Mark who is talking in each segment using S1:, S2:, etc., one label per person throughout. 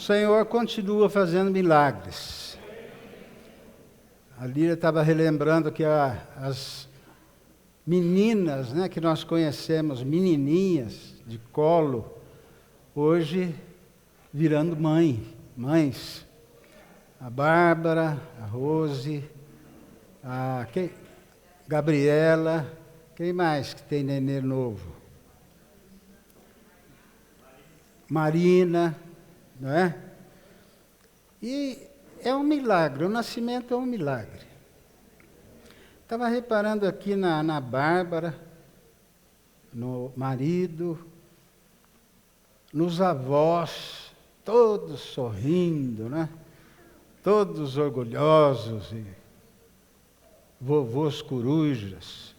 S1: Senhor continua fazendo milagres. A Lília estava relembrando que as meninas, né, que nós conhecemos, menininhas de colo, hoje virando mães. A Bárbara, a Rose, Gabriela, quem mais que tem nenê novo? Marina, não é? E é um milagre, o nascimento é um milagre. Estava reparando aqui na Bárbara, no marido, nos avós, todos sorrindo, né? Todos orgulhosos, e vovôs corujas.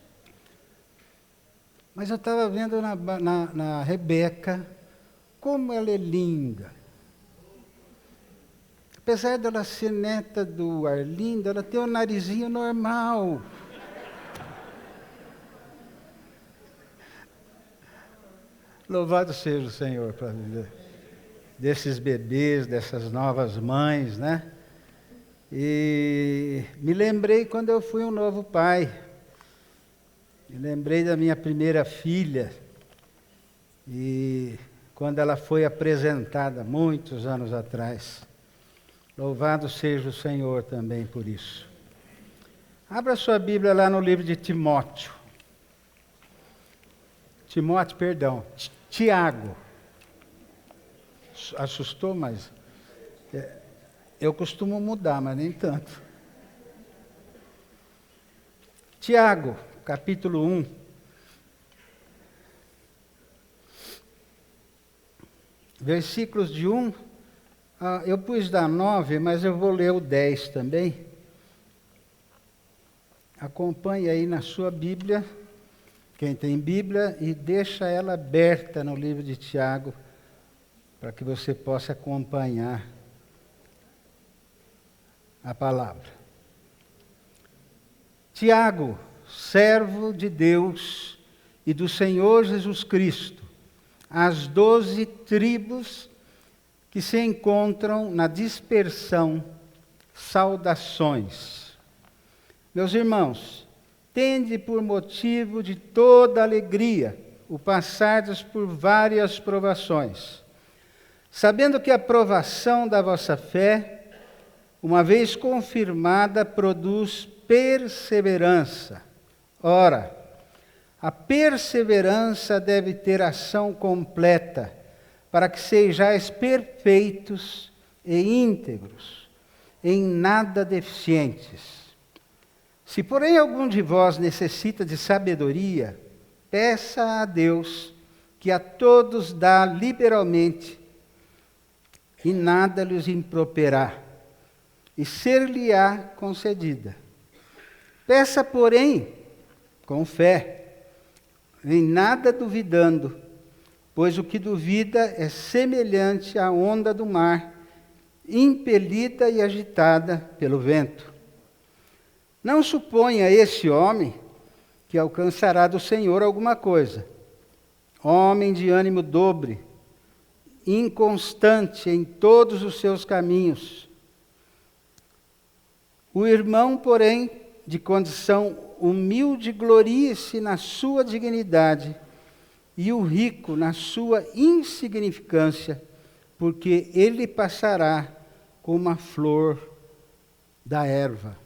S1: Mas eu estava vendo na Rebeca, como ela é linda. Apesar dela ser neta do Arlindo, ela tem um narizinho normal. Louvado seja o Senhor para a vida desses bebês, dessas novas mães, né? E me lembrei quando eu fui um novo pai. Me lembrei da minha primeira filha. E quando ela foi apresentada, muitos anos atrás. Louvado seja o Senhor também por isso. Abra sua Bíblia lá no livro de Timóteo. Tiago. Assustou, mas eu costumo mudar, mas nem tanto. Tiago, capítulo 1. Versículos de 1, eu pus da 9, mas eu vou ler o 10 também. Acompanhe aí na sua Bíblia, quem tem Bíblia, e deixa ela aberta no livro de Tiago, para que você possa acompanhar a palavra. Tiago, servo de Deus e do Senhor Jesus Cristo, as 12 tribos que se encontram na dispersão, saudações. Meus irmãos, tende por motivo de toda alegria o passardes por várias provações, sabendo que a provação da vossa fé, uma vez confirmada, produz perseverança. Ora, a perseverança deve ter ação completa, para que sejais perfeitos e íntegros, em nada deficientes. Se, porém, algum de vós necessita de sabedoria, peça a Deus, que a todos dá liberalmente, e nada lhes improperá, e ser-lhe-á concedida. Peça, porém, com fé, em nada duvidando, pois o que duvida é semelhante à onda do mar, impelida e agitada pelo vento. Não suponha esse homem que alcançará do Senhor alguma coisa. Homem de ânimo dobre, inconstante em todos os seus caminhos. O irmão, porém, de condição humilde, glorie-se na sua dignidade, e o rico na sua insignificância, porque ele passará como a flor da erva.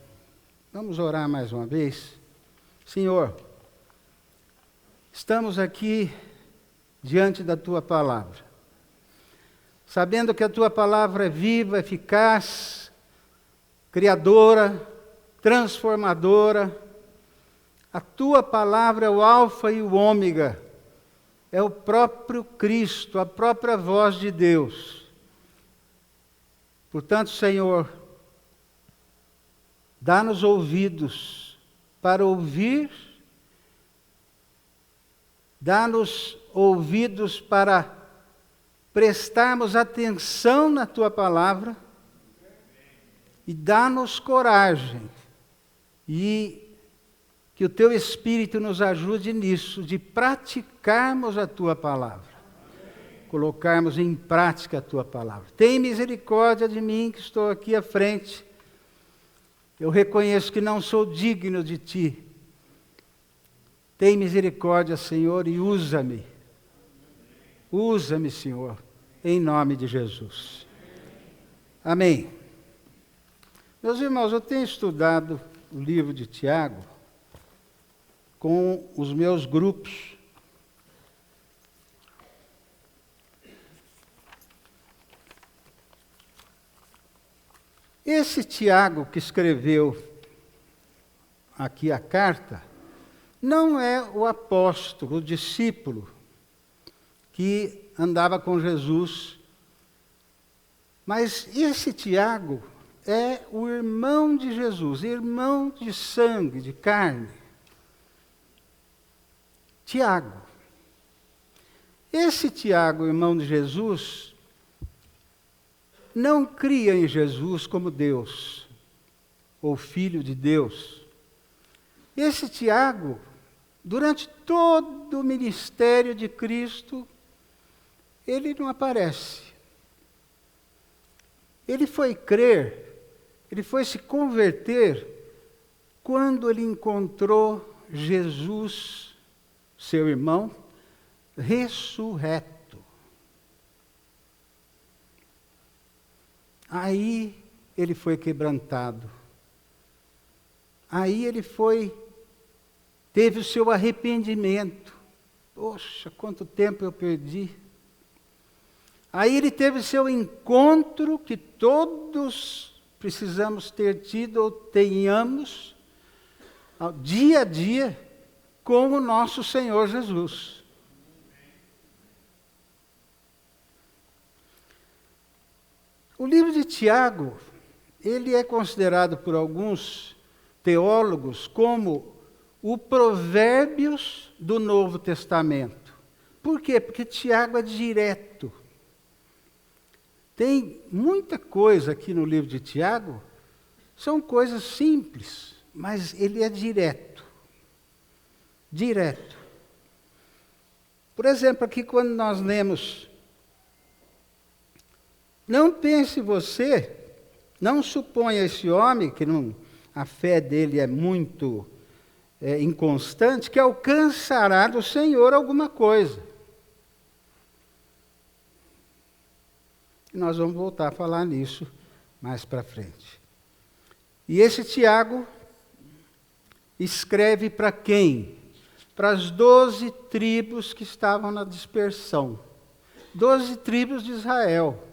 S1: Vamos orar mais uma vez? Senhor, estamos aqui diante da Tua palavra, sabendo que a Tua palavra é viva, eficaz, criadora, transformadora. A Tua palavra é o alfa e o ômega, é o próprio Cristo, a própria voz de Deus. Portanto, Senhor, dá-nos ouvidos para ouvir, dá-nos ouvidos para prestarmos atenção na Tua palavra, e dá-nos coragem, e que o Teu Espírito nos ajude nisso, de praticarmos a Tua palavra. colocarmos em prática a tua palavra. Tem misericórdia de mim que estou aqui à frente. Eu reconheço que não sou digno de ti. Tem misericórdia, Senhor, e usa-me. Usa-me, Senhor, em nome de Jesus. Amém. Meus irmãos, eu tenho estudado o livro de Tiago com os meus grupos. Esse Tiago que escreveu aqui a carta, não é o apóstolo, o discípulo, que andava com Jesus, mas esse Tiago é o irmão de Jesus, irmão de sangue, de carne. Tiago. Esse Tiago, irmão de Jesus, não cria em Jesus como Deus, ou Filho de Deus. Esse Tiago, durante todo o ministério de Cristo, ele não aparece. Ele foi crer, ele foi se converter, quando ele encontrou Jesus, seu irmão, ressurreto. Aí ele foi quebrantado. Aí ele teve o seu arrependimento. Poxa, quanto tempo eu perdi. Aí ele teve o seu encontro que todos precisamos ter tido ou tenhamos, dia a dia, com o nosso Senhor Jesus. O livro de Tiago, ele é considerado por alguns teólogos como o Provérbios do Novo Testamento. Por quê? Porque Tiago é direto. Tem muita coisa aqui no livro de Tiago, são coisas simples, mas ele é direto. Direto. Por exemplo, aqui quando nós lemos: não pense você, não suponha esse homem, que a fé dele é muito inconstante, que alcançará do Senhor alguma coisa. E nós vamos voltar a falar nisso mais para frente. E esse Tiago escreve para quem? Para as 12 tribos que estavam na dispersão. 12 tribos de Israel.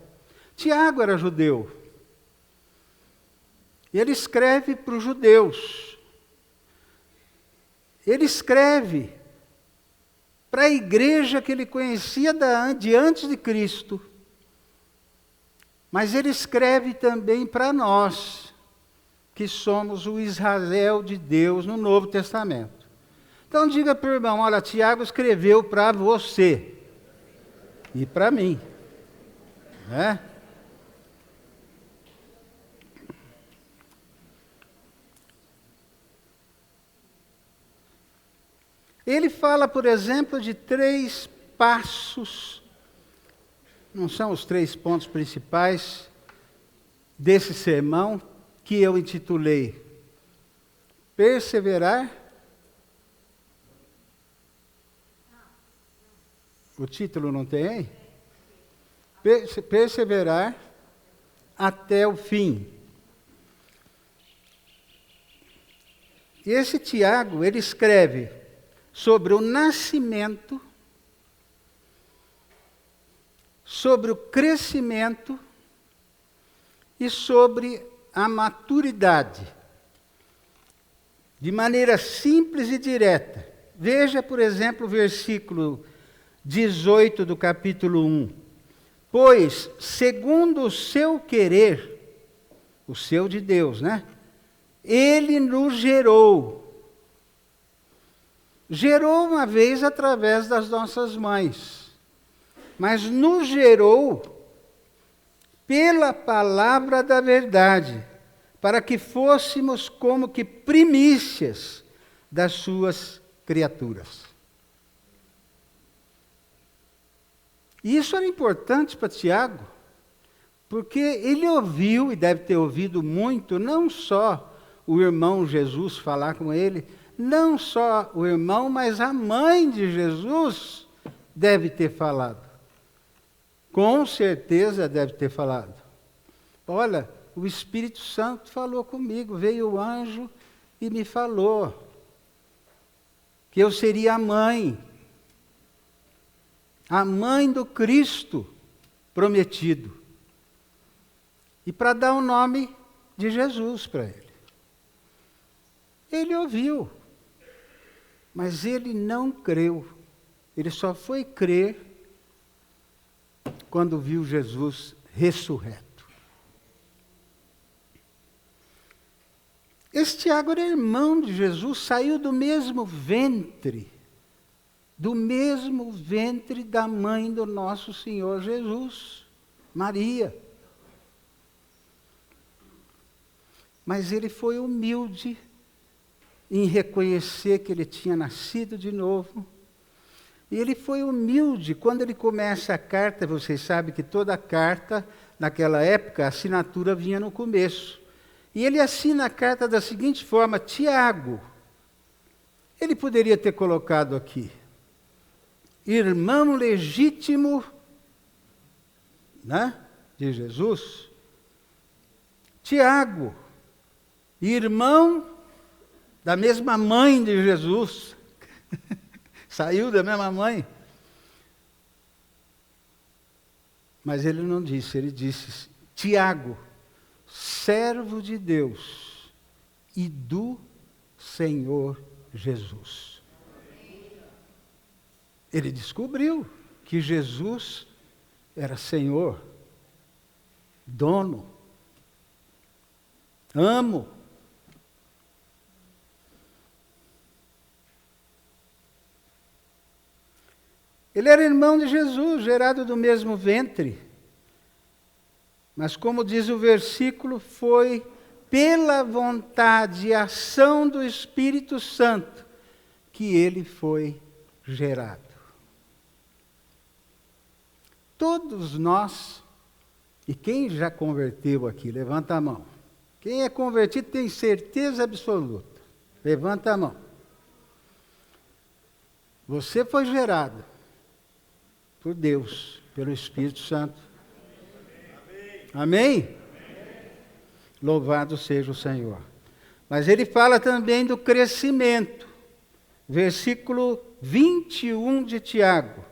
S1: Tiago era judeu. E ele escreve para os judeus. Ele escreve para a igreja que ele conhecia de antes de Cristo. Mas ele escreve também para nós, que somos o Israel de Deus no Novo Testamento. Então diga para o irmão: olha, Tiago escreveu para você e para mim. Né? Ele fala, por exemplo, de 3 passos, não são os 3 pontos principais desse sermão, que eu intitulei Perseverar. O título não tem aí? Perseverar até o fim. E esse Tiago, ele escreve sobre o nascimento, sobre o crescimento e sobre a maturidade, de maneira simples e direta. Veja, por exemplo, o versículo 18 do capítulo 1. Pois, segundo o seu querer, o seu de Deus, né? Ele nos gerou. Gerou uma vez através das nossas mães, mas nos gerou pela palavra da verdade, para que fôssemos como que primícias das suas criaturas. E isso era importante para Tiago, porque ele ouviu, e deve ter ouvido muito, não só o irmão Jesus falar com ele, não só o irmão, mas a mãe de Jesus deve ter falado. Com certeza deve ter falado. Olha, o Espírito Santo falou comigo, veio o anjo e me falou que eu seria a mãe do Cristo prometido. E para dar o nome de Jesus para ele. Ele ouviu, mas ele não creu. Ele só foi crer quando viu Jesus ressurreto. Esse Tiago era irmão de Jesus, saiu do mesmo ventre da mãe do nosso Senhor Jesus, Maria. Mas ele foi humilde em reconhecer que ele tinha nascido de novo. E ele foi humilde quando ele começa a carta. Vocês sabem que toda carta, naquela época, a assinatura vinha no começo. E ele assina a carta da seguinte forma: Tiago. Ele poderia ter colocado aqui, irmão legítimo, né, de Jesus. Tiago, irmão da mesma mãe de Jesus. Saiu da mesma mãe. Mas ele não disse, ele disse: Tiago, servo de Deus e do Senhor Jesus. Ele descobriu que Jesus era Senhor, dono, amo. Ele era irmão de Jesus, gerado do mesmo ventre. Mas como diz o versículo, foi pela vontade e ação do Espírito Santo que ele foi gerado. Todos nós, e quem já converteu aqui, levanta a mão. Quem é convertido tem certeza absoluta. Levanta a mão. Você foi gerado por Deus, pelo Espírito Santo. Amém? Amém? Louvado seja o Senhor. Mas ele fala também do crescimento. Versículo 21 de Tiago.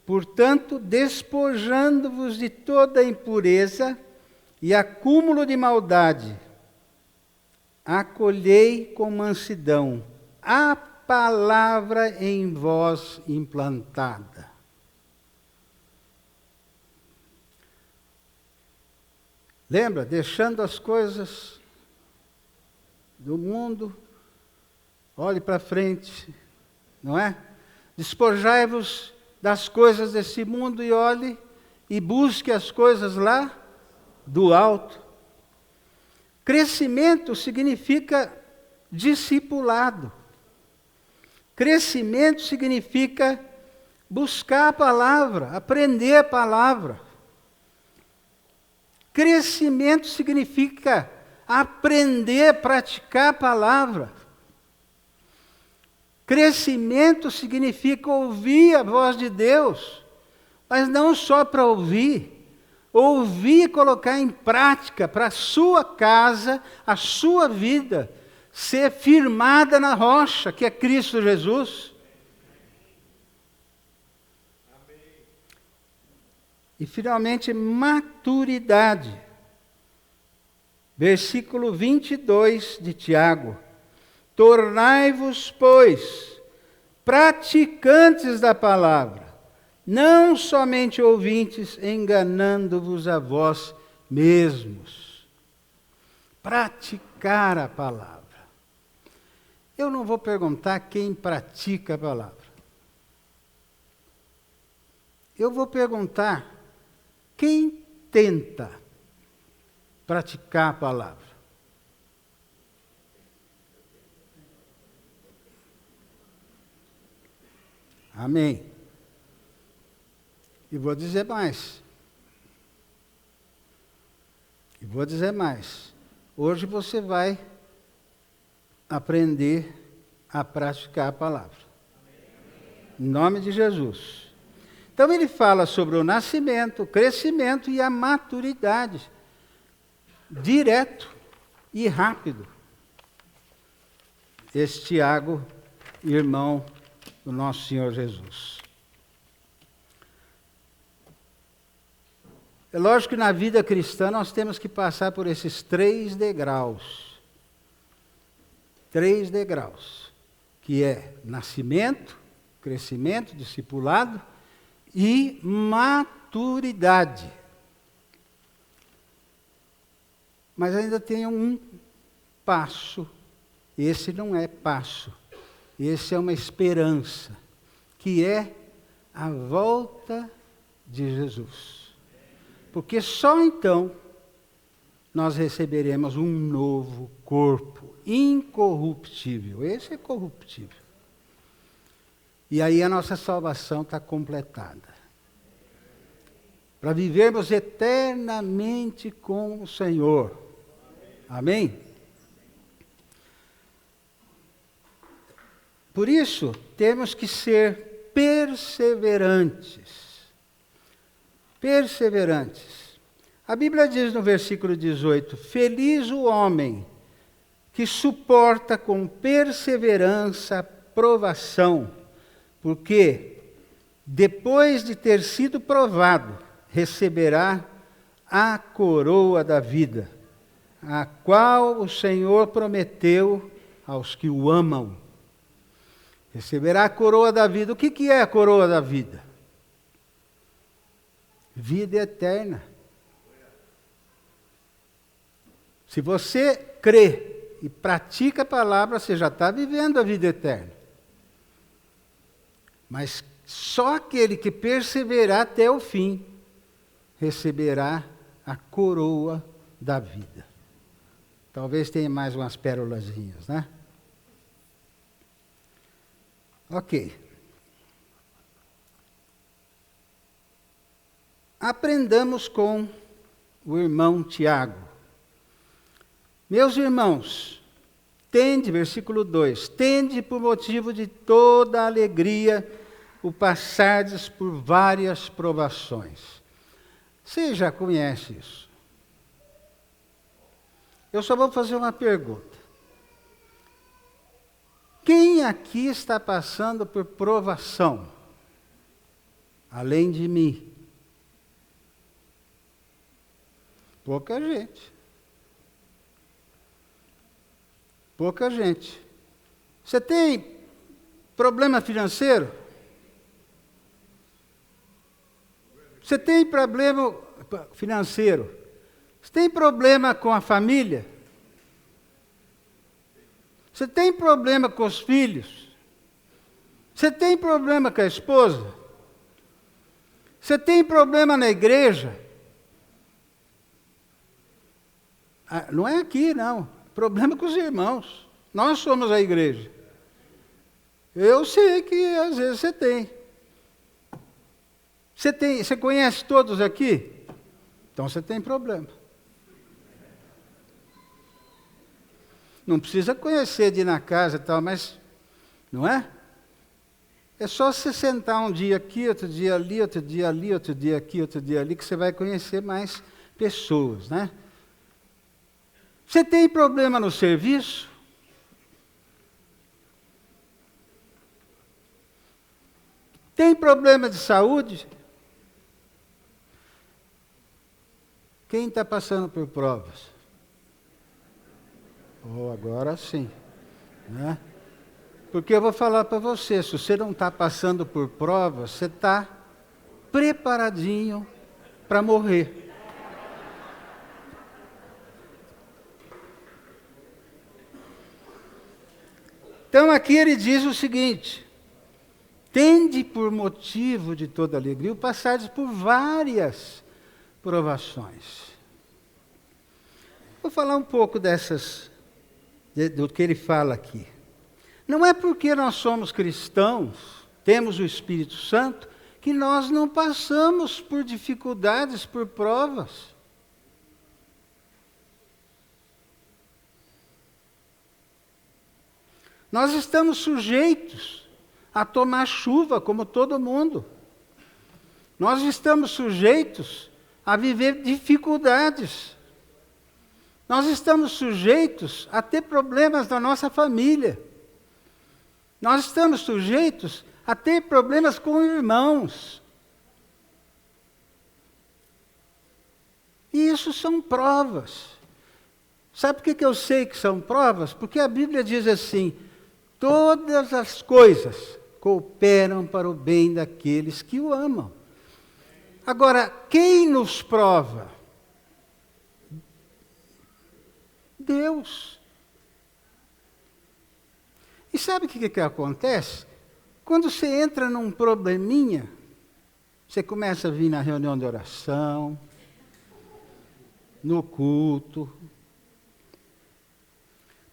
S1: Portanto, despojando-vos de toda impureza e acúmulo de maldade, acolhei com mansidão a palavra em vós implantada. Lembra? Deixando as coisas do mundo, olhe para frente, não é? Despojai-vos das coisas desse mundo e olhe e busque as coisas lá do alto. Crescimento significa discipulado. Crescimento significa buscar a palavra, aprender a palavra. Crescimento significa aprender a praticar a palavra. Crescimento significa ouvir a voz de Deus, mas não só para ouvir e colocar em prática para a sua casa, a sua vida, ser firmada na rocha, que é Cristo Jesus. E finalmente, maturidade. Versículo 22 de Tiago. Tornai-vos, pois, praticantes da palavra, não somente ouvintes, enganando-vos a vós mesmos. Praticar a palavra. Eu não vou perguntar quem pratica a palavra. Eu vou perguntar quem tenta praticar a palavra. Amém. E vou dizer mais. Hoje você vai aprender a praticar a palavra. Em nome de Jesus. Então ele fala sobre o nascimento, o crescimento e a maturidade. Direto e rápido. Esse Tiago, irmão do nosso Senhor Jesus. É lógico que na vida cristã nós temos que passar por esses 3 degraus. 3 degraus. Que é nascimento, crescimento, discipulado e maturidade. Mas ainda tem um passo. Esse não é passo. Esse é uma esperança. Que é a volta de Jesus. Porque só então nós receberemos um novo corpo incorruptível. Esse é corruptível. E aí a nossa salvação está completada. Para vivermos eternamente com o Senhor. Amém? Por isso, temos que ser perseverantes. Perseverantes. A Bíblia diz no versículo 18: feliz o homem que suporta com perseverança a provação, porque depois de ter sido provado, receberá a coroa da vida, a qual o Senhor prometeu aos que o amam. Receberá a coroa da vida. O que é a coroa da vida? Vida eterna. Se você crê e pratica a palavra, você já está vivendo a vida eterna. Mas só aquele que perseverar até o fim receberá a coroa da vida. Talvez tenha mais umas pérolazinhas, né? Ok. Aprendamos com o irmão Tiago. Meus irmãos, tende, versículo 2, tende por motivo de toda alegria o passardes por várias provações. Você já conhece isso? Eu só vou fazer uma pergunta. Quem aqui está passando por provação? Além de mim? Pouca gente. Pouca gente. Você tem problema financeiro? Você tem problema financeiro? Você tem problema com a família? Você tem problema com os filhos? Você tem problema com a esposa? Você tem problema na igreja? Não é aqui, não. Problema com os irmãos. Nós somos a igreja. Eu sei que às vezes você tem. Você conhece todos aqui? Então você tem problema. Não precisa conhecer de ir na casa e tal, mas não é? É só você sentar um dia aqui, outro dia ali, outro dia ali, outro dia aqui, outro dia ali, que você vai conhecer mais pessoas, né? Você tem problema no serviço? Tem problema de saúde? Quem está passando por provas? Agora sim. Né? Porque eu vou falar para você, se você não está passando por provas, você está preparadinho para morrer. Então aqui ele diz o seguinte: tende por motivo de toda alegria o passardes por várias provações. Vou falar um pouco do que ele fala aqui. Não é porque nós somos cristãos, temos o Espírito Santo, que nós não passamos por dificuldades, por provas. Nós estamos sujeitos a tomar chuva, como todo mundo. Nós estamos sujeitos a viver dificuldades. Nós estamos sujeitos a ter problemas na nossa família. Nós estamos sujeitos a ter problemas com irmãos. E isso são provas. Sabe por que eu sei que são provas? Porque a Bíblia diz assim: todas as coisas cooperam para o bem daqueles que o amam. Agora, quem nos prova? Deus. E sabe o que acontece? Quando você entra num probleminha, você começa a vir na reunião de oração, no culto.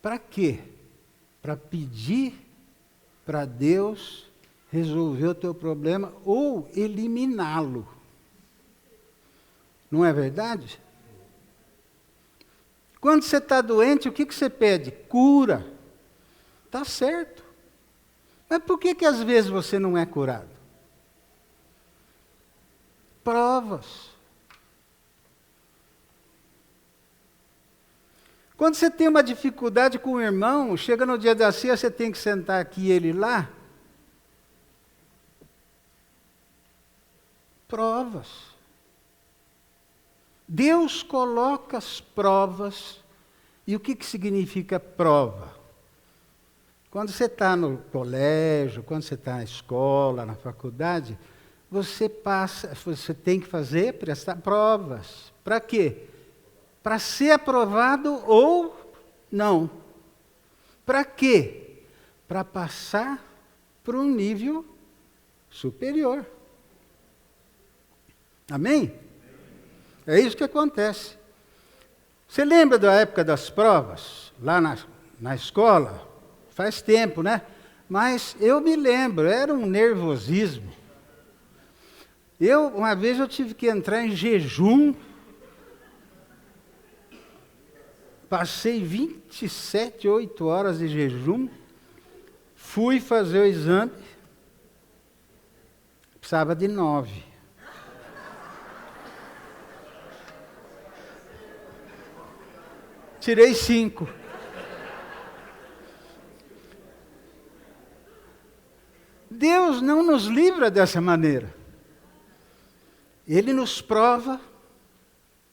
S1: Para quê? Para pedir para Deus resolver o teu problema ou eliminá-lo. Não é verdade? Quando você está doente, o que você pede? Cura. Está certo. Mas por que às vezes você não é curado? Provas. Quando você tem uma dificuldade com o irmão, chega no dia da ceia, você tem que sentar aqui e ele lá. Provas. Deus coloca as provas. E o que significa prova? Quando você está no colégio, quando você está na escola, na faculdade, você tem que prestar provas. Para quê? Para ser aprovado ou não. Para quê? Para passar para um nível superior. Amém? É isso que acontece. Você lembra da época das provas, lá na escola? Faz tempo, né? Mas eu me lembro, era um nervosismo. Uma vez eu tive que entrar em jejum. Passei 8 horas de jejum. Fui fazer o exame. Precisava de 9. Tirei 5. Deus não nos livra dessa maneira. Ele nos prova,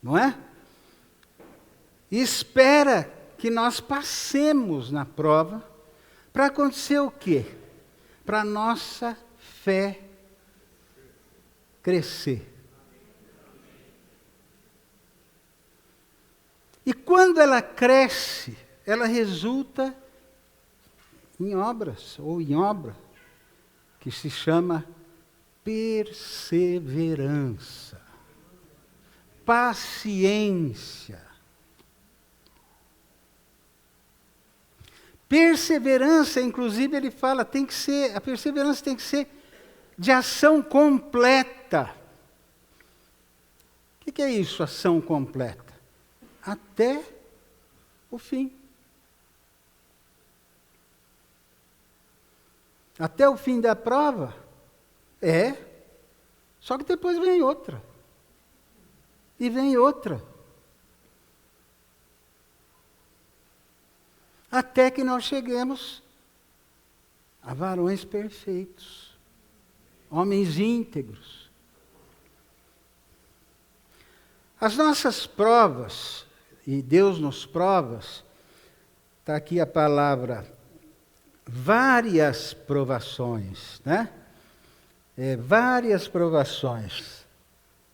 S1: não é? E espera que nós passemos na prova para acontecer o quê? Para a nossa fé crescer. E quando ela cresce, ela resulta em obras, ou em obra, que se chama perseverança, paciência. Perseverança, inclusive, ele fala, a perseverança tem que ser de ação completa. O que é isso, ação completa? Até o fim. Até o fim da prova? Só que depois vem outra. E vem outra. Até que nós cheguemos a varões perfeitos, homens íntegros. As nossas provas, e Deus nos prova, está aqui a palavra, várias provações, né? Várias provações.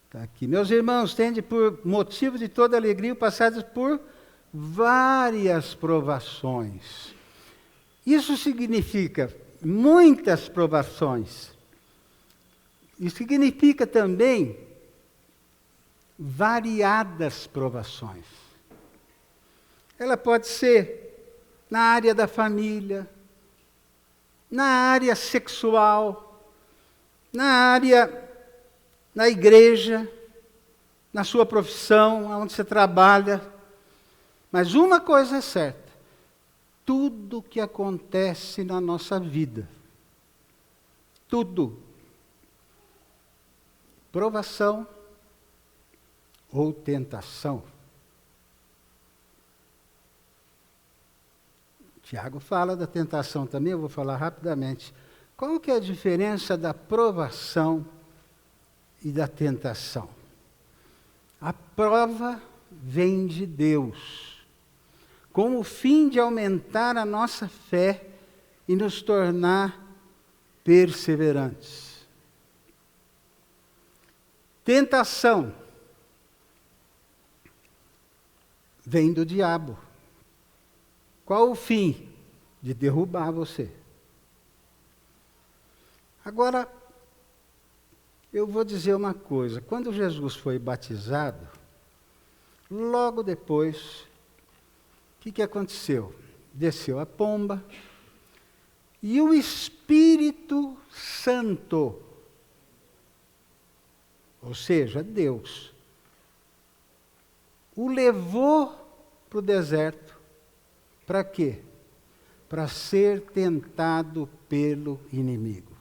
S1: Está aqui. Meus irmãos, tende por motivo de toda alegria passados por várias provações. Isso significa muitas provações. Isso significa também variadas provações. Ela pode ser na área da família, na área sexual, na área, na igreja, na sua profissão, onde você trabalha. Mas uma coisa é certa: tudo que acontece na nossa vida, tudo, provação ou tentação. Tiago fala da tentação também, eu vou falar rapidamente. Qual que é a diferença da provação e da tentação? A prova vem de Deus, com o fim de aumentar a nossa fé e nos tornar perseverantes. Tentação vem do diabo. Qual o fim? De derrubar você. Agora, eu vou dizer uma coisa. Quando Jesus foi batizado, logo depois, o que aconteceu? Desceu a pomba e o Espírito Santo, ou seja, Deus, o levou para o deserto. Para quê? Para ser tentado pelo inimigo.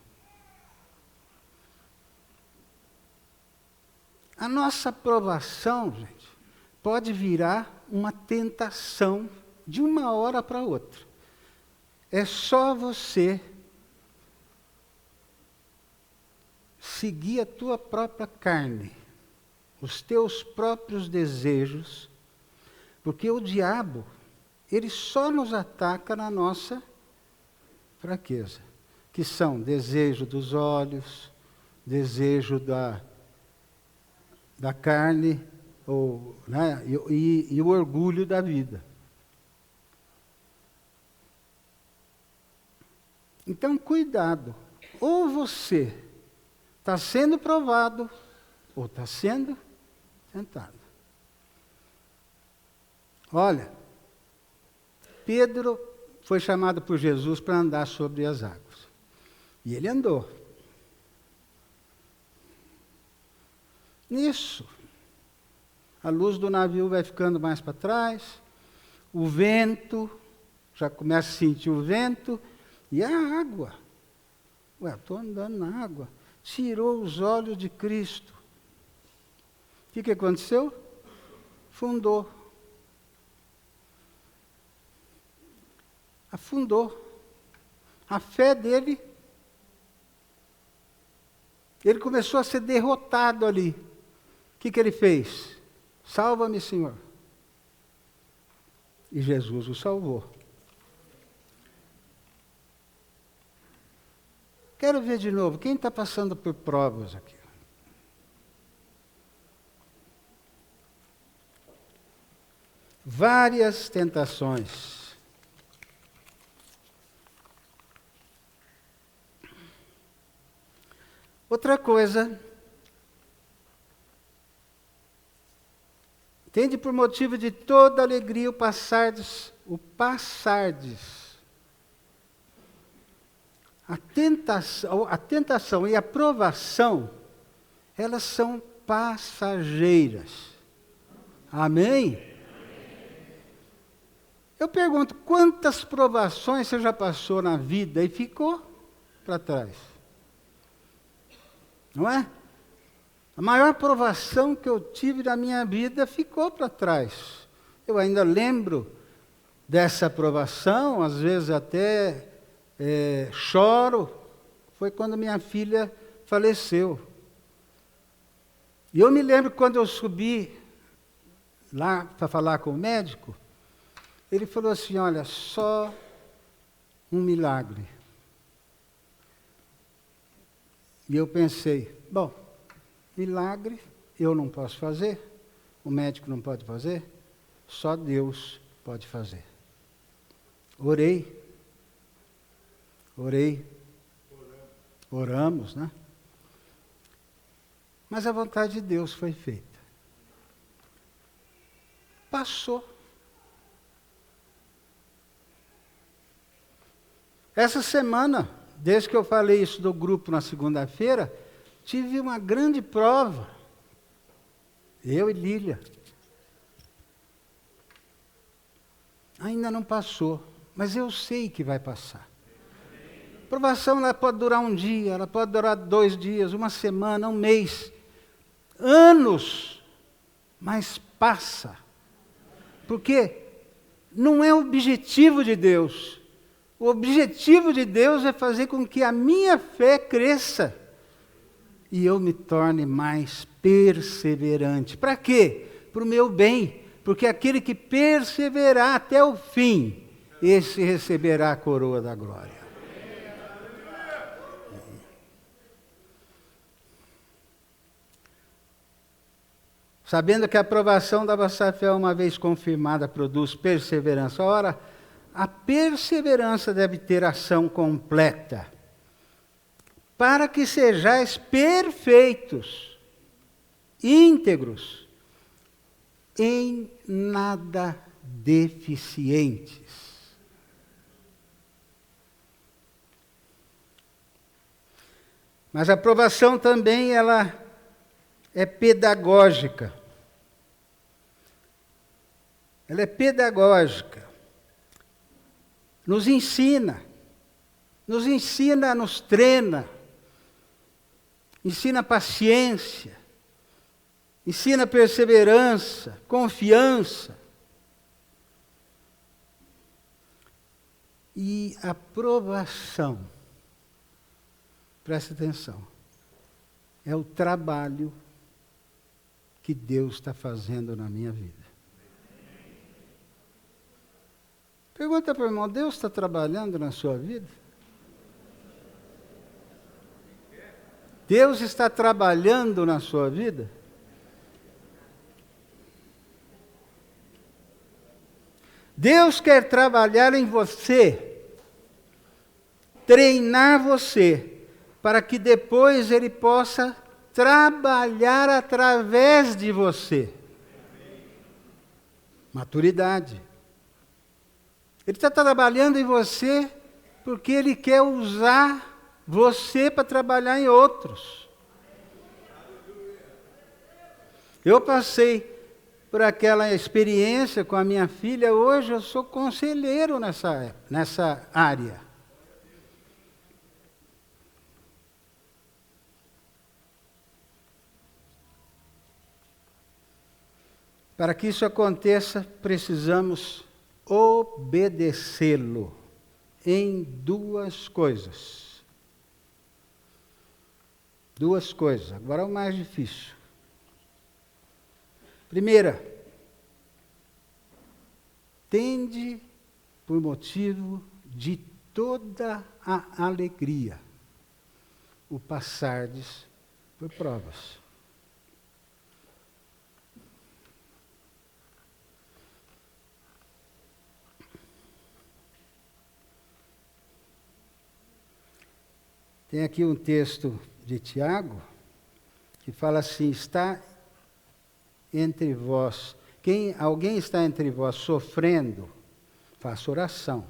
S1: A nossa provação, gente, pode virar uma tentação de uma hora para outra. É só você seguir a tua própria carne, os teus próprios desejos, porque o diabo, ele só nos ataca na nossa fraqueza, que são desejo dos olhos, desejo da carne, né, e o orgulho da vida. Então, cuidado. Ou você está sendo provado, ou está sendo tentado. Olha, Pedro foi chamado por Jesus para andar sobre as águas. E ele andou. Nisso, a luz do navio vai ficando mais para trás, o vento, já começa a sentir o vento, e a água. Ué, estou andando na água. Tirou os olhos de Cristo. O que aconteceu? Afundou. A fé dele, ele começou a ser derrotado ali. O que ele fez? Salva-me, Senhor. E Jesus o salvou. Quero ver de novo, quem está passando por provas aqui? Várias tentações. Outra coisa, tende por motivo de toda alegria o passardes. A tentação e a provação, elas são passageiras. Amém? Eu pergunto, quantas provações você já passou na vida e ficou para trás? Não é? A maior provação que eu tive na minha vida ficou para trás. Eu ainda lembro dessa provação, às vezes até choro. Foi quando minha filha faleceu. E eu me lembro quando eu subi lá para falar com o médico, ele falou assim, olha, só um milagre. E eu pensei, bom, milagre eu não posso fazer, o médico não pode fazer, só Deus pode fazer. Oramos, né? Mas a vontade de Deus foi feita. Passou. Essa semana, desde que eu falei isso do grupo na segunda-feira, tive uma grande prova. Eu e Lília. Ainda não passou, mas eu sei que vai passar. A provação ela pode durar um dia, ela pode durar 2 dias, uma semana, um mês, anos, mas passa. Porque não é o objetivo de Deus. O objetivo de Deus é fazer com que a minha fé cresça e eu me torne mais perseverante. Para quê? Para o meu bem. Porque aquele que perseverar até o fim, esse receberá a coroa da glória. Sabendo que a aprovação da vossa fé, uma vez confirmada, produz perseverança. Ora, a perseverança deve ter ação completa, para que sejais perfeitos, íntegros, em nada deficientes. Mas a aprovação também, ela é pedagógica. Ela é pedagógica. Nos ensina, nos treina, ensina paciência, ensina perseverança, confiança. E a aprovação, presta atenção, é o trabalho que Deus está fazendo na minha vida. Pergunta para o irmão, Deus está trabalhando na sua vida? Deus está trabalhando na sua vida? Deus quer trabalhar em você, treinar você, para que depois Ele possa trabalhar através de você. Maturidade. Ele está trabalhando em você porque Ele quer usar você para trabalhar em outros. Eu passei por aquela experiência com a minha filha, hoje eu sou conselheiro nessa área. Para que isso aconteça, precisamos obedecê-lo em 2 coisas. 2 coisas. Agora é o mais difícil. Primeira, tende por motivo de toda a alegria o passardes por provas. Tem aqui um texto de Tiago, que fala assim, está entre vós, alguém está entre vós sofrendo, faça oração.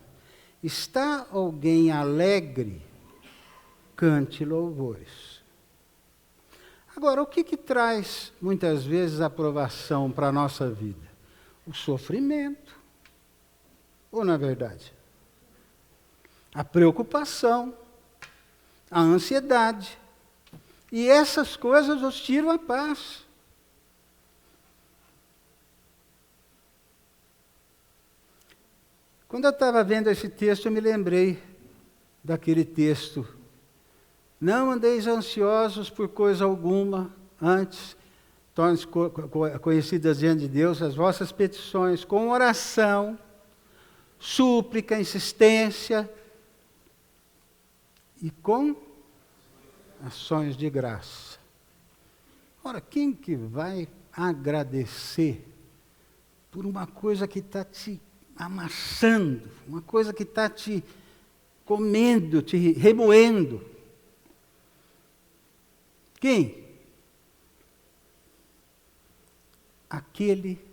S1: Está alguém alegre, cante louvores. Agora, o que traz muitas vezes a aprovação para a nossa vida? O sofrimento. Ou não é verdade? A preocupação, a ansiedade. E essas coisas nos tiram a paz. Quando eu estava vendo esse texto, eu me lembrei daquele texto. Não andeis ansiosos por coisa alguma, antes tornem-se conhecidas diante de Deus as vossas petições, com oração, súplica, insistência, e com ações de graça. Ora, quem que vai agradecer por uma coisa que está te amassando, uma coisa que está te comendo, te remoendo? Quem? Aquele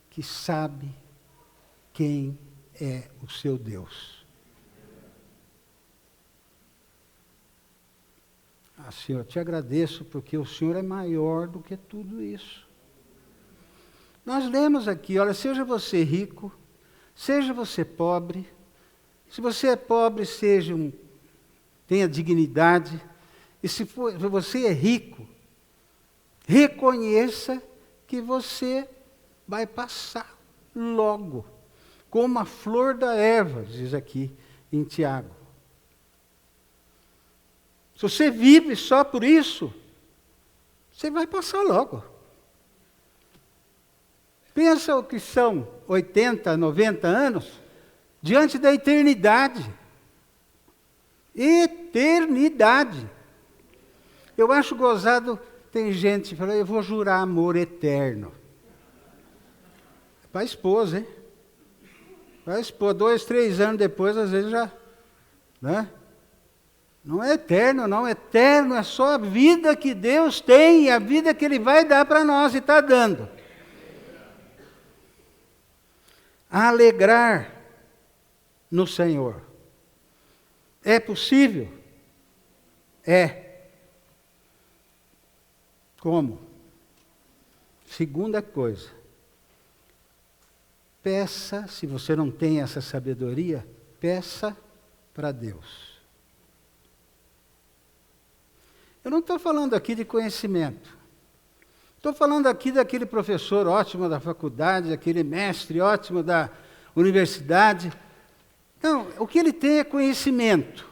S1: que sabe quem é o seu Deus. Senhor, eu te agradeço porque o Senhor é maior do que tudo isso. Nós lemos aqui, olha, seja você rico, seja você pobre, se você é pobre, tenha dignidade, e se você é rico, reconheça que você vai passar logo, como a flor da erva, diz aqui em Tiago. Se você vive só por isso, você vai passar logo. Pensa o que são 80, 90 anos diante da eternidade. Eternidade. Eu acho gozado, tem gente que fala, eu vou jurar amor eterno. Para a esposa, hein? Para a esposa, 2, 3 anos depois, às vezes já... Né? Não é eterno, não. Eterno é só a vida que Deus tem e a vida que Ele vai dar para nós e está dando. Alegrar no Senhor. É possível? É. Como? Segunda coisa. Peça, se você não tem essa sabedoria, peça para Deus. Eu não estou falando aqui de conhecimento. Estou falando aqui daquele professor ótimo da faculdade, aquele mestre ótimo da universidade. Não, o que ele tem é conhecimento.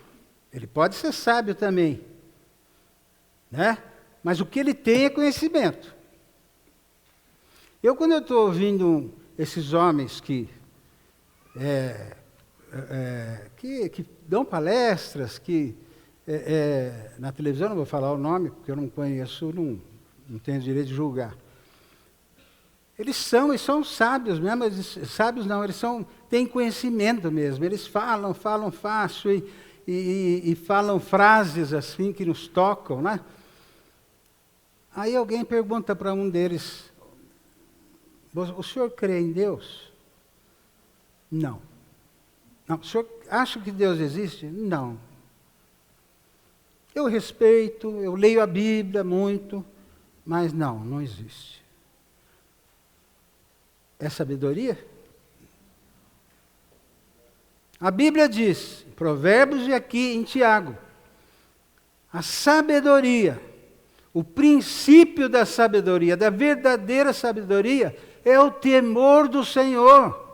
S1: Ele pode ser sábio também, né? Mas o que ele tem é conhecimento. Quando eu estou ouvindo esses homens que dão palestras, na televisão, não vou falar o nome, porque eu não conheço, não tenho direito de julgar. Eles são sábios mesmo, sábios não, eles têm conhecimento mesmo, eles falam fácil e falam frases assim que nos tocam, né? Aí alguém pergunta para um deles, o senhor crê em Deus? Não. Não. O senhor acha que Deus existe? Não. Eu respeito, eu leio a Bíblia muito, mas não existe. É sabedoria? A Bíblia diz, em Provérbios e aqui em Tiago, a sabedoria, o princípio da sabedoria, da verdadeira sabedoria, é o temor do Senhor.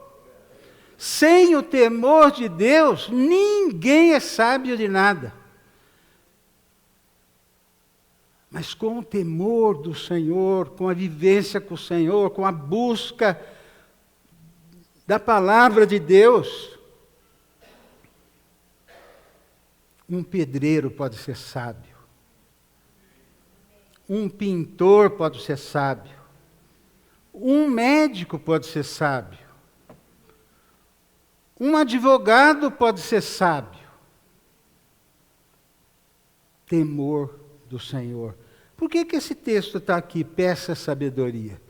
S1: Sem o temor de Deus, ninguém é sábio de nada. Mas com o temor do Senhor, com a vivência com o Senhor, com a busca da palavra de Deus, um pedreiro pode ser sábio. Um pintor pode ser sábio. Um médico pode ser sábio. Um advogado pode ser sábio. Temor do Senhor. Por que esse texto está aqui? Peça sabedoria.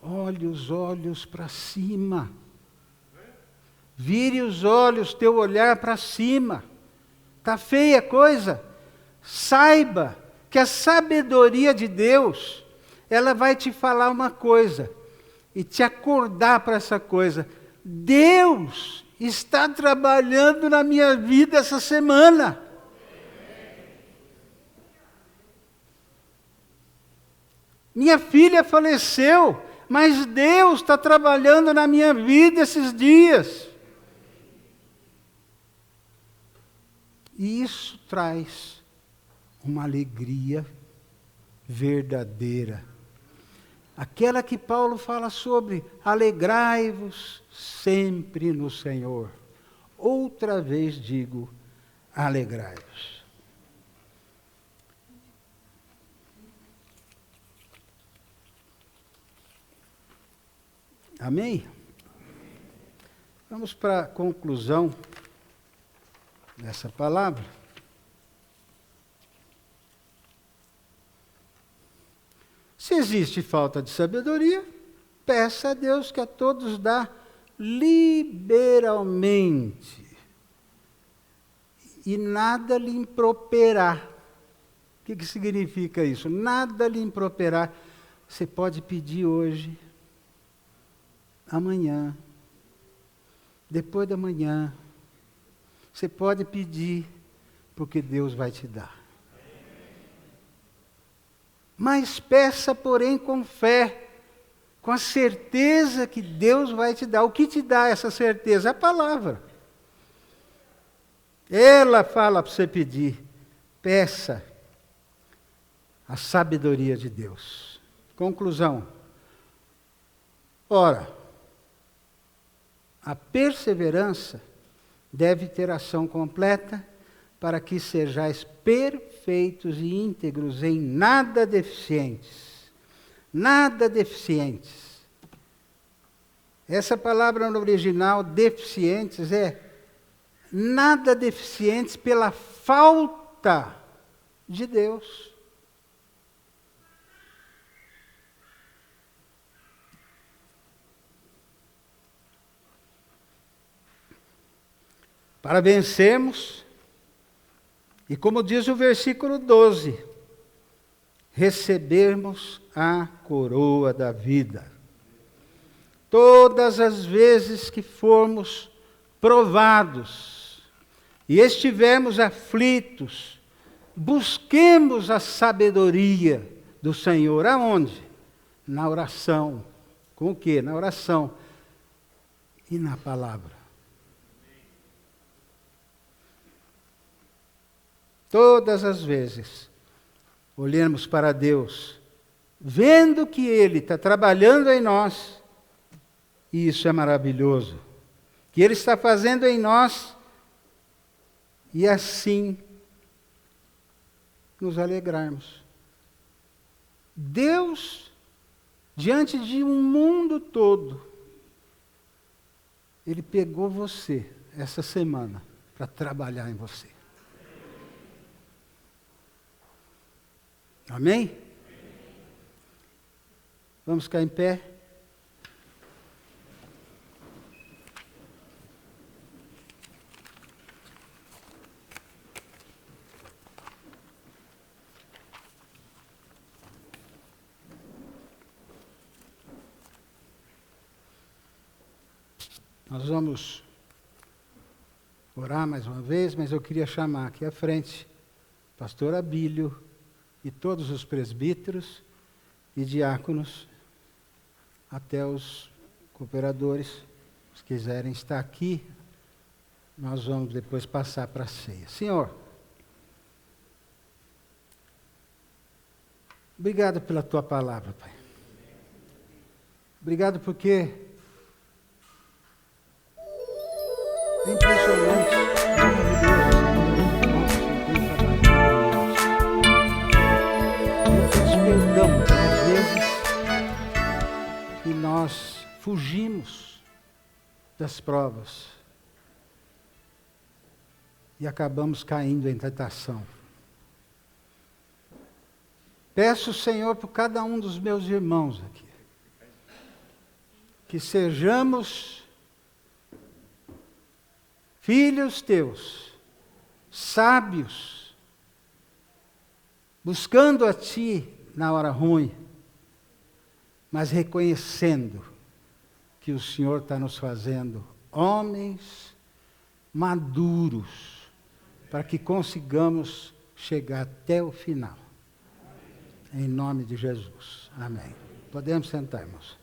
S1: Olhe os olhos para cima. Vire os olhos, teu olhar para cima. Está feia a coisa? Saiba que a sabedoria de Deus, ela vai te falar uma coisa e te acordar para essa coisa. Deus está trabalhando na minha vida essa semana. Minha filha faleceu, mas Deus está trabalhando na minha vida esses dias. E isso traz uma alegria verdadeira. Aquela que Paulo fala sobre, alegrai-vos sempre no Senhor. Outra vez digo, alegrai-vos. Amém? Vamos para a conclusão dessa palavra. Se existe falta de sabedoria, peça a Deus que a todos dá liberalmente. E nada lhe improperá. O que significa isso? Nada lhe improperar. Você pode pedir hoje, amanhã, depois da manhã. Você pode pedir, porque Deus vai te dar. Mas peça, porém, com fé, com a certeza que Deus vai te dar. O que te dá essa certeza? A palavra. Ela fala para você pedir. Peça a sabedoria de Deus. Conclusão. Ora, a perseverança deve ter ação completa para que sejais perfeitos e íntegros, em nada deficientes. Nada deficientes. Essa palavra no original, deficientes, é nada deficientes pela falta de Deus. Para vencermos, e como diz o versículo 12, recebermos a coroa da vida. Todas as vezes que formos provados e estivermos aflitos, busquemos a sabedoria do Senhor. Aonde? Na oração. Com o quê? Na oração e na palavra. Todas as vezes, olhemos para Deus, vendo que Ele está trabalhando em nós, e isso é maravilhoso, que Ele está fazendo em nós, e assim nos alegrarmos. Deus, diante de um mundo todo, Ele pegou você essa semana para trabalhar em você. Amém? Vamos ficar em pé? Nós vamos orar mais uma vez, mas eu queria chamar aqui à frente pastor Abílio e todos os presbíteros e diáconos, até os cooperadores, se quiserem estar aqui, nós vamos depois passar para a ceia. Senhor, obrigado pela Tua palavra, Pai. Obrigado porque é impressionante, maravilhoso, perdão pelas vezes que nós fugimos das provas e acabamos caindo em tentação. Peço, Senhor, por cada um dos meus irmãos aqui, que sejamos filhos teus, sábios, buscando a Ti na hora ruim, mas reconhecendo que o Senhor está nos fazendo homens maduros, para que consigamos chegar até o final. Em nome de Jesus. Amém. Podemos sentar, irmãos.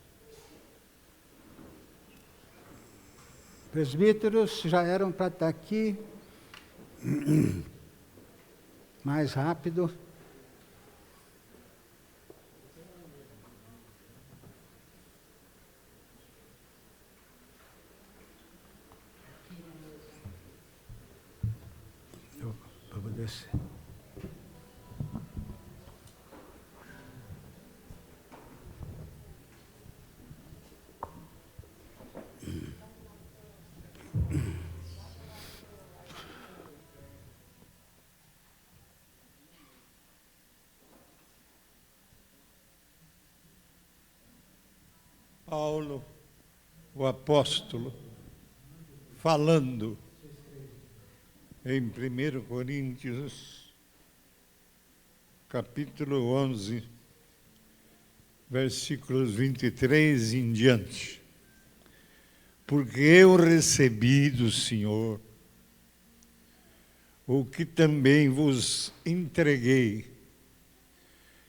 S1: Presbíteros já eram para estar aqui. Mais rápido. Eu vou descer.
S2: Paulo, o apóstolo, falando em 1 Coríntios, capítulo 11, versículos 23 em diante. Porque eu recebi do Senhor o que também vos entreguei,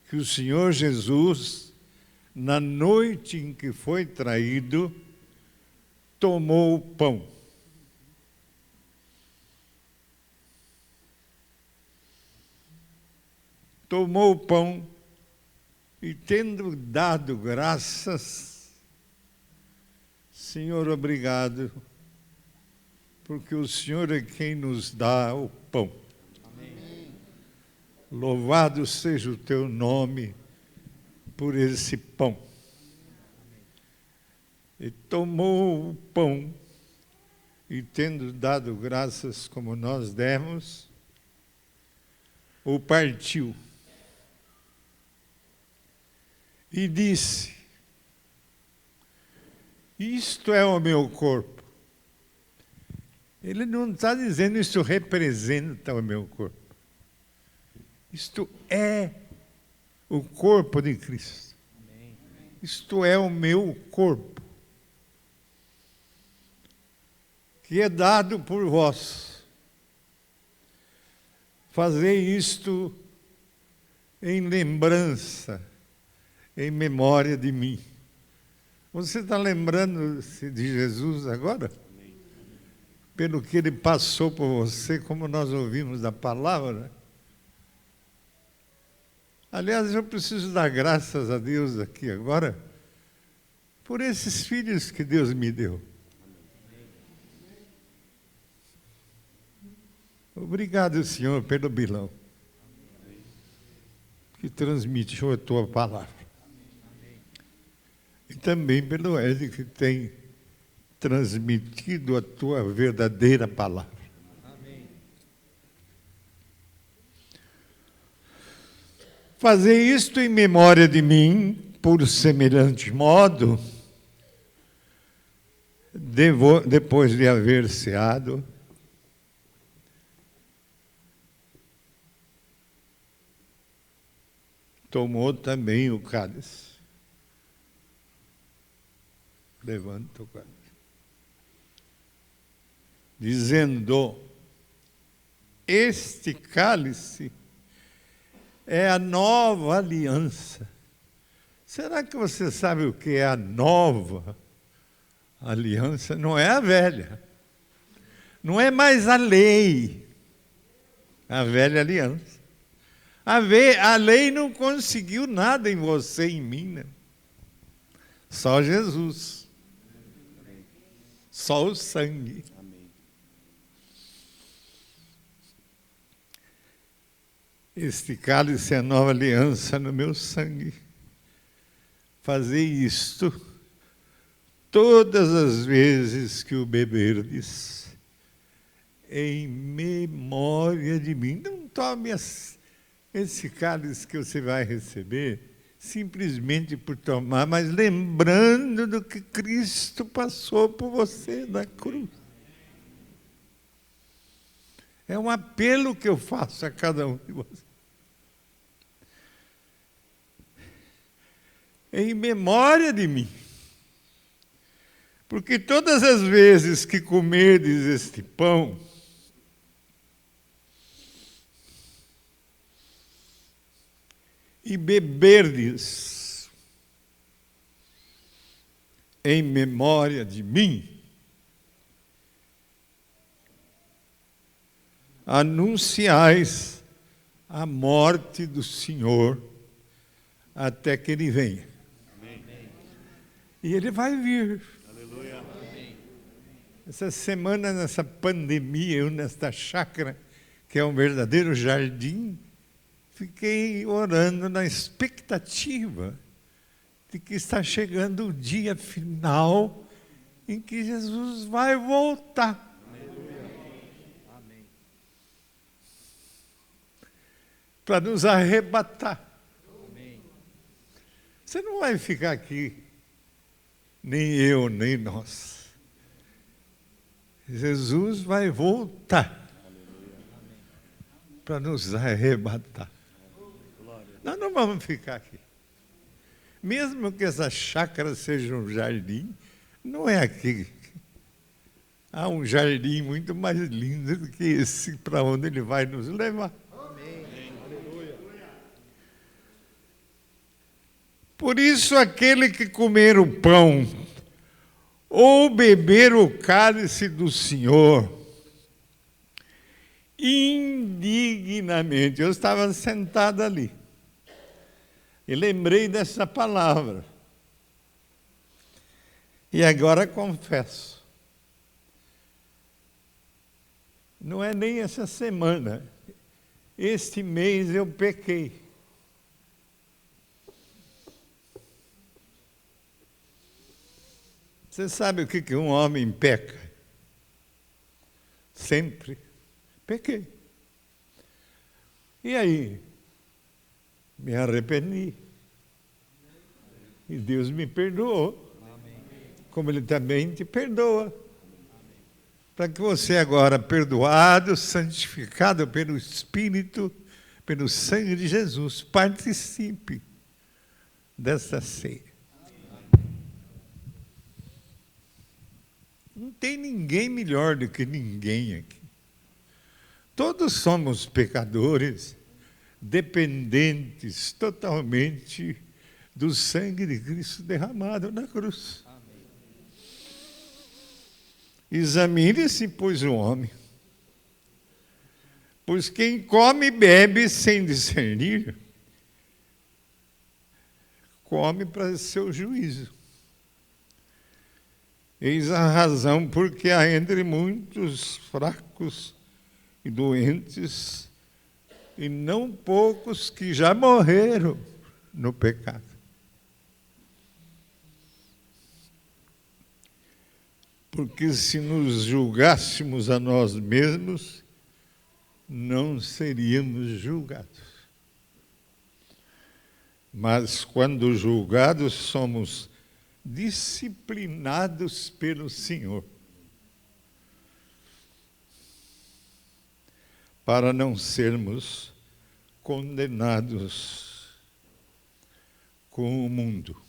S2: que o Senhor Jesus, na noite em que foi traído, tomou o pão. Tomou o pão e, tendo dado graças, Senhor, obrigado, porque o Senhor é quem nos dá o pão. Amém. Louvado seja o teu nome por esse pão. E tomou o pão e, tendo dado graças como nós demos, o partiu. E disse: isto é o meu corpo. Ele não está dizendo isso representa o meu corpo. Isto é o corpo de Cristo. Isto é o meu corpo, que é dado por vós. Fazei isto em lembrança, em memória de mim. Você está lembrando-se de Jesus agora? Amém. Pelo que Ele passou por você, como nós ouvimos da palavra? Aliás, eu preciso dar graças a Deus aqui agora, por esses filhos que Deus me deu. Obrigado, Senhor, pelo Bilão, que transmitiu a Tua palavra. E também pelo Hélio, que tem transmitido a Tua verdadeira palavra. Amém. Fazei isto em memória de mim, por semelhante modo, depois de haver ceado, tomou também o cálice. Levanta o cálice. Dizendo: este cálice é a nova aliança. Será que você sabe o que é a nova aliança? Não é a velha. Não é mais a lei. A velha aliança. A lei não conseguiu nada em você e em mim, né? Só Jesus. Só o sangue. Amém. Este cálice é a nova aliança no meu sangue. Fazei isto todas as vezes que o beberdes, em memória de mim. Não tome esse cálice que você vai receber simplesmente por tomar, mas lembrando do que Cristo passou por você na cruz. É um apelo que eu faço a cada um de vocês. Em memória de mim. Porque todas as vezes que comerdes este pão, e beberdes em memória de mim, anunciais a morte do Senhor até que Ele venha. Amém. E Ele vai vir. Aleluia. Essa semana, nessa pandemia, eu nesta chácara, que é um verdadeiro jardim, fiquei orando na expectativa de que está chegando o dia final em que Jesus vai voltar. Amém. Para nos arrebatar. Amém. Você não vai ficar aqui, nem eu, nem nós. Jesus vai voltar para nos arrebatar. Nós não vamos ficar aqui. Mesmo que essa chácara seja um jardim, não é aqui. Há um jardim muito mais lindo do que esse, para onde ele vai nos levar. Amém. Por isso, aquele que comer o pão ou beber o cálice do Senhor indignamente. Eu estava sentado ali e lembrei dessa palavra. E agora confesso, não é nem essa semana, este mês eu pequei. Você sabe o que um homem peca? Sempre pequei. E aí? Me arrependi. E Deus me perdoou. Como Ele também te perdoa. Para que você agora, perdoado, santificado pelo Espírito, pelo sangue de Jesus, participe dessa ceia. Não tem ninguém melhor do que ninguém aqui. Todos somos pecadores, dependentes totalmente do sangue de Cristo derramado na cruz. Amém. Examine-se, pois, o homem. Pois quem come e bebe sem discernir, come para seu juízo. Eis a razão porque há entre muitos fracos e doentes, e não poucos que já morreram no pecado. Porque se nos julgássemos a nós mesmos, não seríamos julgados. Mas quando julgados, somos disciplinados pelo Senhor, para não sermos condenados com o mundo.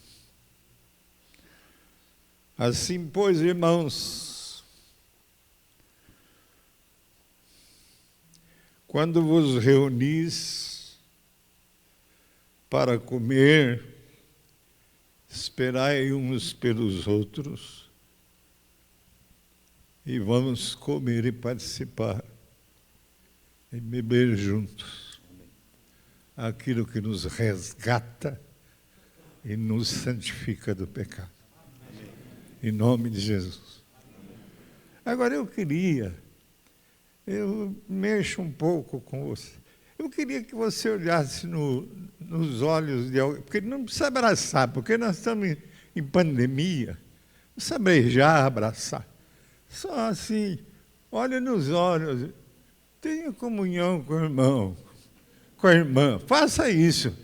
S2: Assim, pois, irmãos, quando vos reunis para comer, esperai uns pelos outros e vamos comer e participar e beber juntos aquilo que nos resgata e nos santifica do pecado. Em nome de Jesus. Agora eu mexo um pouco com você. Eu queria que você olhasse nos olhos de alguém, porque não precisa abraçar, porque nós estamos em pandemia. Não precisa beijar, abraçar. Só assim, olha nos olhos, tenha comunhão com o irmão, com a irmã. Faça isso.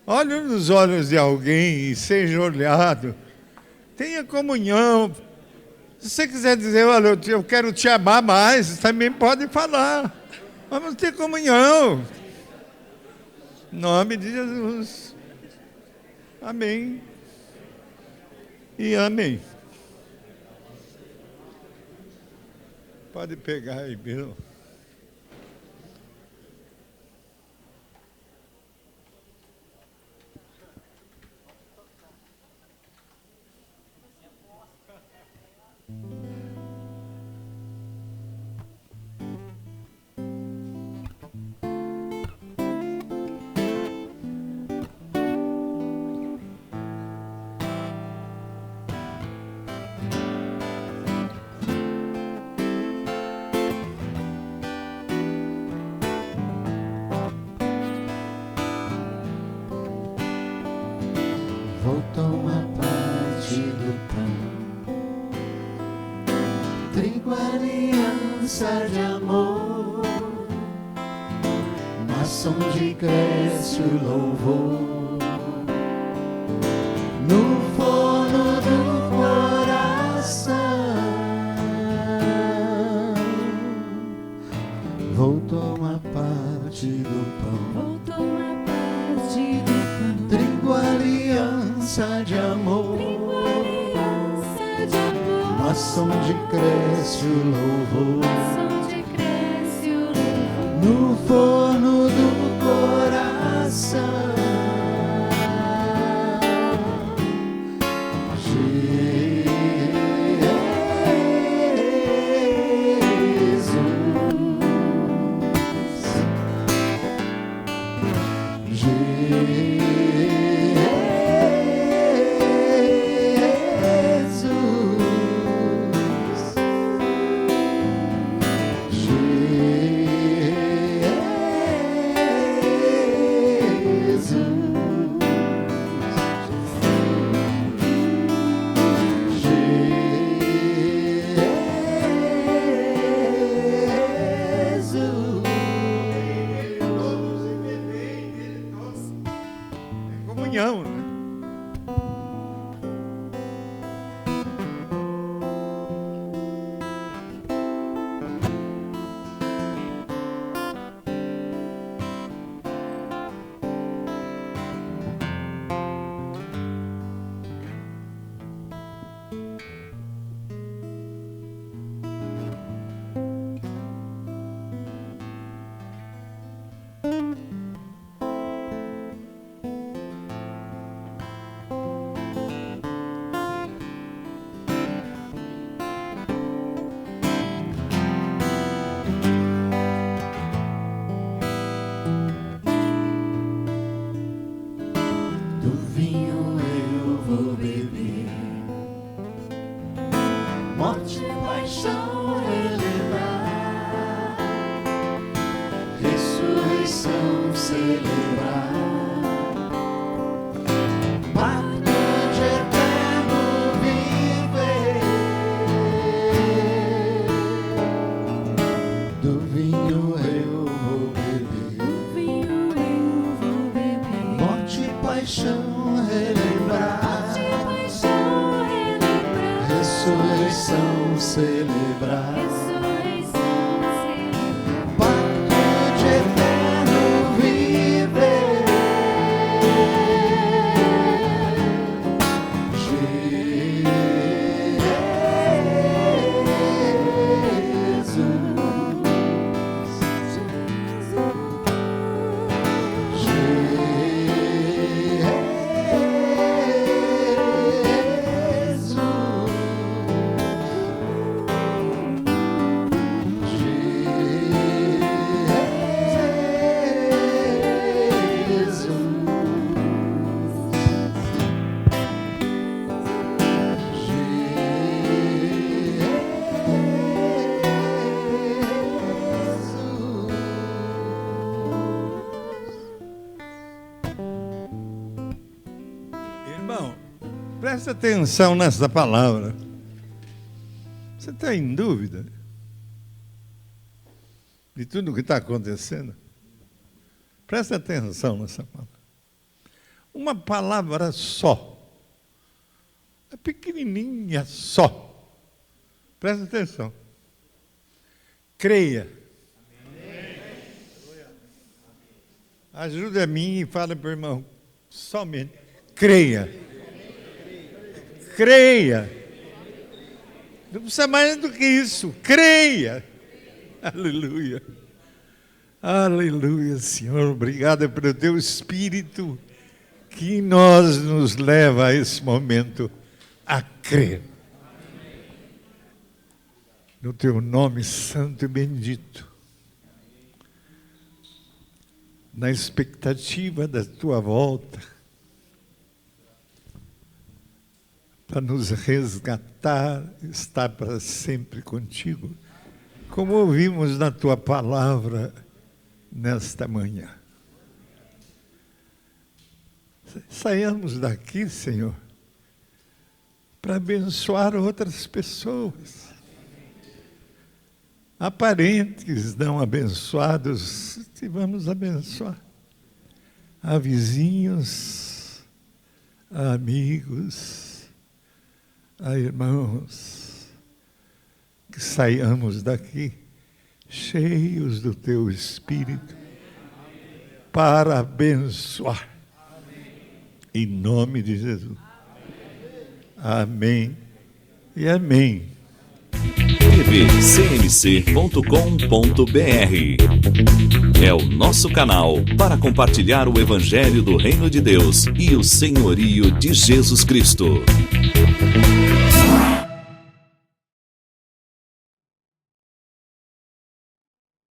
S2: Olhe nos olhos de alguém e seja olhado. Tenha comunhão. Se você quiser dizer, olha, eu quero te amar mais, você também pode falar. Vamos ter comunhão. Em nome de Jesus. Amém. E amém. Pode pegar aí, Bill.
S3: Vou tomar parte do pão, trigo, aliança de amor, nação onde cresce o louvor, no forno do coração. Vou tomar parte do pão, passa onde cresce o louvor, no forno do coração.
S2: Comunhão, né?
S3: Do vinho eu vou beber, morte e paixão relembrar, ressurreição celebrar, pacto de eterno viver. Do vinho eu vou beber, morte e paixão relembrar, ressurreição celebrar, pacto de eterno viver.
S2: Irmão, presta atenção nessa palavra. Você está em dúvida de tudo o que está acontecendo? Presta atenção nessa palavra. Uma palavra só, é pequenininha só. Presta atenção. Creia. Ajuda a mim e fala para o irmão, somente. Creia. Creia. Não precisa mais do que isso. Creia. Aleluia. Aleluia, Senhor. Obrigado pelo teu Espírito que em nós nos leva a esse momento a crer. No teu nome santo e bendito. Na expectativa da tua volta, para nos resgatar, estar para sempre contigo, como ouvimos na tua palavra nesta manhã. Saiamos daqui, Senhor, para abençoar outras pessoas. Aparentes não abençoados, te vamos abençoar. A vizinhos, a amigos, a irmãos, que saiamos daqui cheios do teu Espírito para abençoar. Em nome de Jesus. Amém e amém.
S4: ipcmc.com.br. É o nosso canal para compartilhar o Evangelho do Reino de Deus e o senhorio de Jesus Cristo.